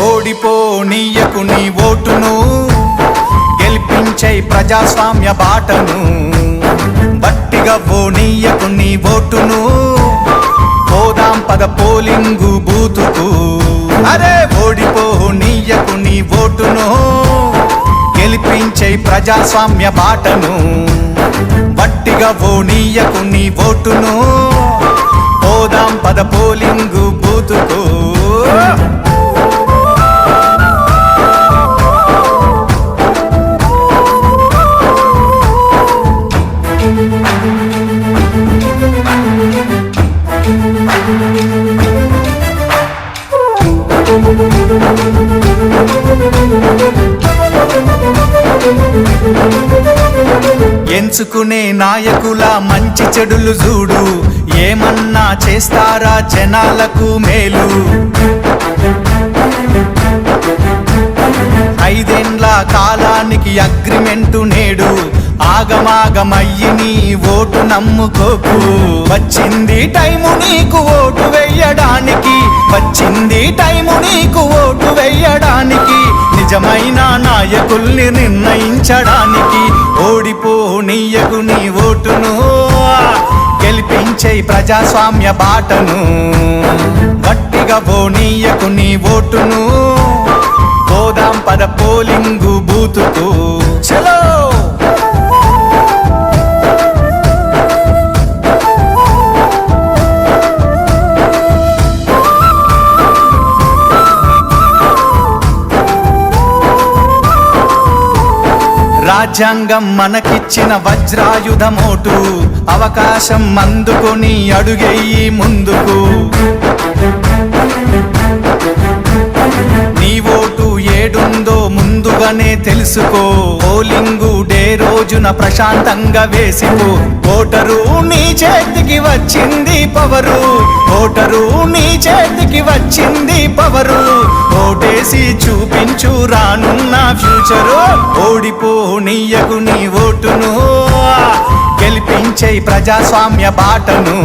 ఓడిపోనీయకు నీ ఓటును, గెలిపించై ప్రజాస్వామ్య బాటను. బట్టిగా పోనీయకు నీ ఓటును, పోదాం పద పోలింగు బూతుకు. అరే ఓడిపోనీయకు నీ ఓటును, గెలిపించై ప్రజాస్వామ్య బాటను. బట్టిగా పోనీయకు నీ ఓటును, పోదాం పద పోలింగు బూతుకు. ఎంచుకునే నాయకుల మంచి చెడులు చూడు, ఏమన్నా చేస్తారా జనాలకు మేలు. 5 ఏండ్ల కాలానికి అగ్రిమెంటు నేడు, ఆగమాగమయ్యి నీ ఓటు నమ్ముకోకు. వచ్చింది టైము నీకు ఓటు వెయ్యడానికి, వచ్చింది టైము నీకు ఓటు వెయ్యడానికి, నిజమైన నాయకుల్ని నిర్ణయించడానికి. ఓడిపోనీయకు నీ ఓటును, గెలిపించై ప్రజాస్వామ్య బాటను. గట్టిగా పోనీయకు నీ ఓటును, పోదాం పద పోలింగు బూతుకు. చలో రాజ్యాంగం మనకిచ్చిన వజ్రాయుధమోటు, అవకాశం అందుకొని అడుగెయ్యి ముందుకు. నీ ఓటు ఏడుందో ముందుగానే తెలుసుకో, పోలింగు డే రోజున ప్రశాంతంగా వేసిపో. ఓటరు నీ చేతికి వచ్చింది పవరు, ఓటరు నీ చేతికి వచ్చింది పవరు. ఓటేసి చూపించు రానున్న ఫ్యూచరు. ఓడిపోనీయకు నీ ఓటును, గెలిపించై ప్రజాస్వామ్య బాటను.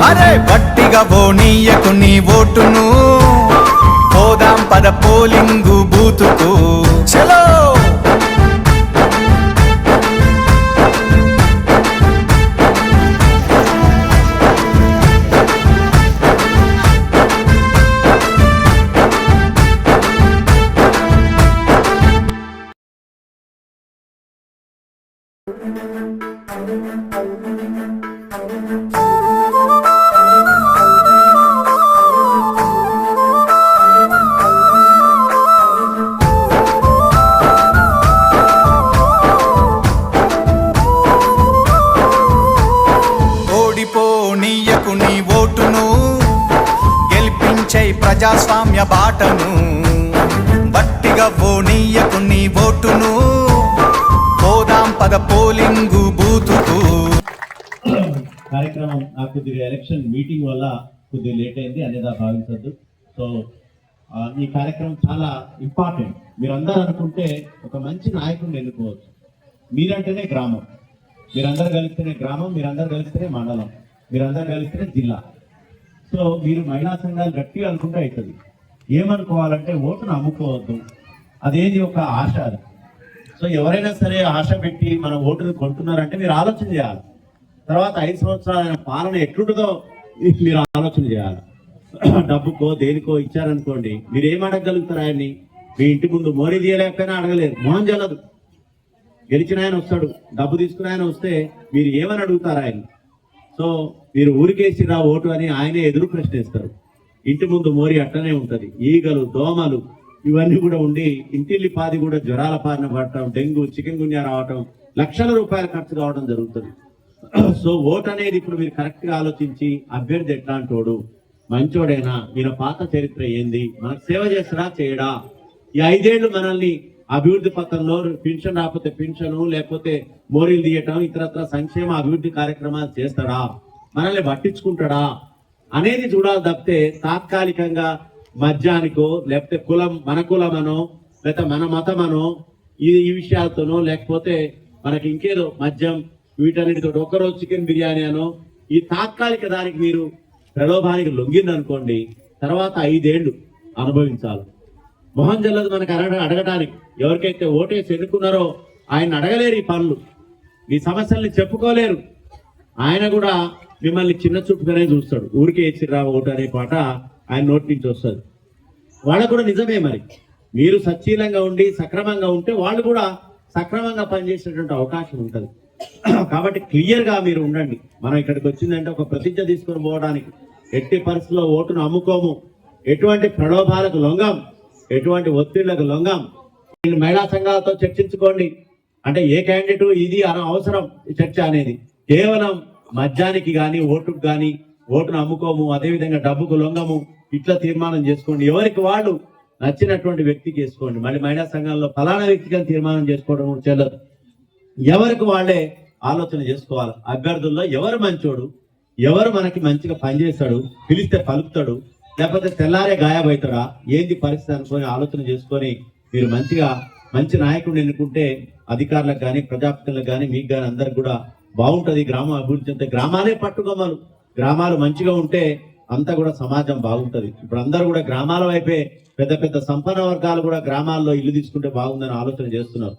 అరే గట్టిగా పోనీయకు నీ ఓటును, పోదాం పద పోలింగు బూతుకు. చలో ఓడిపోనీయకు నీ ఓటును, గెలిపించై ప్రజాస్వామ్య బాటను. బట్టిగా పోనీయకు నీ ఓటును, పోదాం పద పోలింగు బూతుకు. కార్యక్రమం నాకు కొద్దిగా ఎలక్షన్ మీటింగ్ వల్ల కొద్దిగా లేట్ అయింది, అనేదా భావించద్దు. సో ఈ కార్యక్రమం చాలా ఇంపార్టెంట్. మీరందరూ అనుకుంటే ఒక మంచి నాయకుడిని ఎన్నుకోవచ్చు. మీరంటేనే గ్రామం, మీరందరూ కలిస్తేనే గ్రామం, మీరందరూ కలిస్తేనే మండలం, మీరందరూ కలిస్తేనే జిల్లా. సో మీరు మహిళా సంఘాలు గట్టిగా అనుకుంటే అవుతుంది. ఏమనుకోవాలంటే ఓటును అమ్ముకోవద్దు, అదేది ఒక ఆశ. అది సో ఎవరైనా సరే ఆశ పెట్టి మన ఓటును కొంటున్నారంటే మీరు ఆలోచన చేయాలి. తర్వాత 5 సంవత్సరాల పాలన ఎట్లుంటుందో మీరు ఆలోచన చేయాలి. డబ్బుకో దేనికో ఇచ్చారనుకోండి, మీరు ఏం అడగగలుగుతారు ఆయన్ని? మీ ఇంటి ముందు మోరీ తీయలేకపోయినా అడగలేరు, మోహన్ జల్లదు. గెలిచిన ఆయన వస్తాడు, డబ్బు తీసుకుని ఆయన వస్తే మీరు ఏమని అడుగుతారు ఆయన? సో మీరు ఊరికేసిరా ఓటు అని ఆయనే ఎదురు ప్రశ్నిస్తారు. ఇంటి ముందు మోరీ అట్టనే ఉంటుంది. ఈగలు, దోమలు ఇవన్నీ కూడా ఉండి ఇంటిల్లి పాది కూడా జ్వరాల పారిన పడటం, డెంగ్యూ, చికెన్ గున్యా రావటం, లక్షల రూపాయలు ఖర్చు కావడం జరుగుతుంది. సో ఓట్ అనేది ఇప్పుడు మీరు కరెక్ట్ గా ఆలోచించి అభ్యర్థి ఎట్లాంటోడు, మంచోడేనా, ఈయన పాత చరిత్ర ఏంది, మనకు సేవ చేస్తాడా చేయడా, ఈ 5 ఏళ్ళు మనల్ని అభివృద్ధి పథంలో పెన్షన్ రాకపోతే పెన్షన్, లేకపోతే మోరీలు తీయటం, ఇతరత్ర సంక్షేమ అభివృద్ధి కార్యక్రమాలు చేస్తాడా, మనల్ని పట్టించుకుంటాడా అనేది చూడాలి తప్పితే తాత్కాలికంగా మద్యానికో లేకపోతే కులం మన కులమనో లేకపోతే మన మతమనో ఈ విషయాలతోనో లేకపోతే మనకి ఇంకేదో మద్యం వీటన్నిటితో ఒక్కరోజు చికెన్ బిర్యానీ అనో ఈ తాత్కాలిక దానికి మీరు ప్రలోభానికి లొంగిందనుకోండి, తర్వాత 5 ఏళ్ళు అనుభవించాలి. మొహం జల్లదు మనకు అడగడానికి. ఎవరికైతే ఓటేసి ఎన్నుకున్నారో ఆయన అడగలేరు ఈ పనులు, మీ సమస్యల్ని చెప్పుకోలేరు. ఆయన కూడా మిమ్మల్ని చిన్న చూపుగానే చూస్తాడు. ఊరికే ఇచ్చిరా ఓటు అనే పాట ఆయన నోటి నుంచి వస్తుంది. వాళ్ళకు కూడా నిజమే, మరి మీరు సచ్చీలంగా ఉండి సక్రమంగా ఉంటే వాళ్ళు కూడా సక్రమంగా పనిచేసేటువంటి అవకాశం ఉంటుంది. కాబట్టి క్లియర్ గా మీరు ఉండండి. మనం ఇక్కడికి వచ్చిందంటే ఒక ప్రతిజ్ఞ తీసుకొని పోవడానికి. ఎట్టి పరిస్థితుల్లో ఓటును అమ్ముకోము, ఎటువంటి ప్రలోభాలకు లొంగం, ఎటువంటి ఒత్తిళ్లకు లొంగం. మీరు మహిళా సంఘాలతో చర్చించుకోండి. అంటే ఏ క్యాండిడేట్ ఇది అవసరం ఈ చర్చ అనేది. కేవలం మద్యానికి కానీ ఓటుకు కానీ ఓటును అమ్ముకోము, అదేవిధంగా డబ్బుకు లొంగము, ఇట్లా తీర్మానం చేసుకోండి. ఎవరికి వాళ్ళు నచ్చినటువంటి వ్యక్తికి వేసుకోండి. మళ్ళీ మహిళా సంఘాల్లో ఫలానా వ్యక్తికి తీర్మానం చేసుకోవడం చెల్లదు. ఎవరికి వాళ్ళే ఆలోచన చేసుకోవాలి. అభ్యర్థుల్లో ఎవరు మంచోడు, ఎవరు మనకి మంచిగా పనిచేస్తాడు, పిలిస్తే పలుకుతాడు, లేకపోతే తెల్లారే గాయబవుతాడా, ఏంది పరిస్థితి అనుకొని ఆలోచన చేసుకొని మీరు మంచి నాయకుడిని ఎన్నుకుంటే అధికారులకు కానీ ప్రజాప్రతినిధులకు కానీ మీకు కానీ అందరికి కూడా బాగుంటది. గ్రామం అభివృద్ధి చెందితే గ్రామాలే పట్టుకోమలు. గ్రామాలు మంచిగా ఉంటే అంతా కూడా సమాజం బాగుంటది. ఇప్పుడు అందరూ కూడా గ్రామాల వైపే, పెద్ద పెద్ద సంపన్న వర్గాలు కూడా గ్రామాల్లో ఇల్లు తీసుకుంటే బాగుందని ఆలోచన చేస్తున్నారు.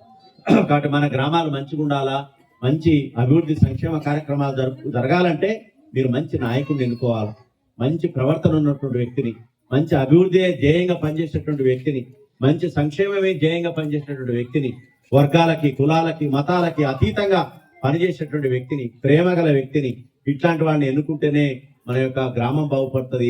కాబట్టి మన గ్రామాలు మంచిగా ఉండాలా, మంచి అభివృద్ధి సంక్షేమ కార్యక్రమాలు జరగాలంటే మీరు మంచి నాయకుడిని ఎన్నుకోవాలి. మంచి ప్రవర్తన ఉన్నటువంటి వ్యక్తిని, మంచి అభివృద్ధి ధ్యేయంగా పనిచేసేటువంటి వ్యక్తిని, మంచి సంక్షేమమే ధ్యేయంగా పనిచేసేటువంటి వ్యక్తిని, వర్గాలకి కులాలకి మతాలకి అతీతంగా పనిచేసేటువంటి వ్యక్తిని, ప్రేమ గల వ్యక్తిని, ఇట్లాంటి వాడిని ఎన్నుకుంటేనే మన యొక్క గ్రామం బాగుపడుతుంది.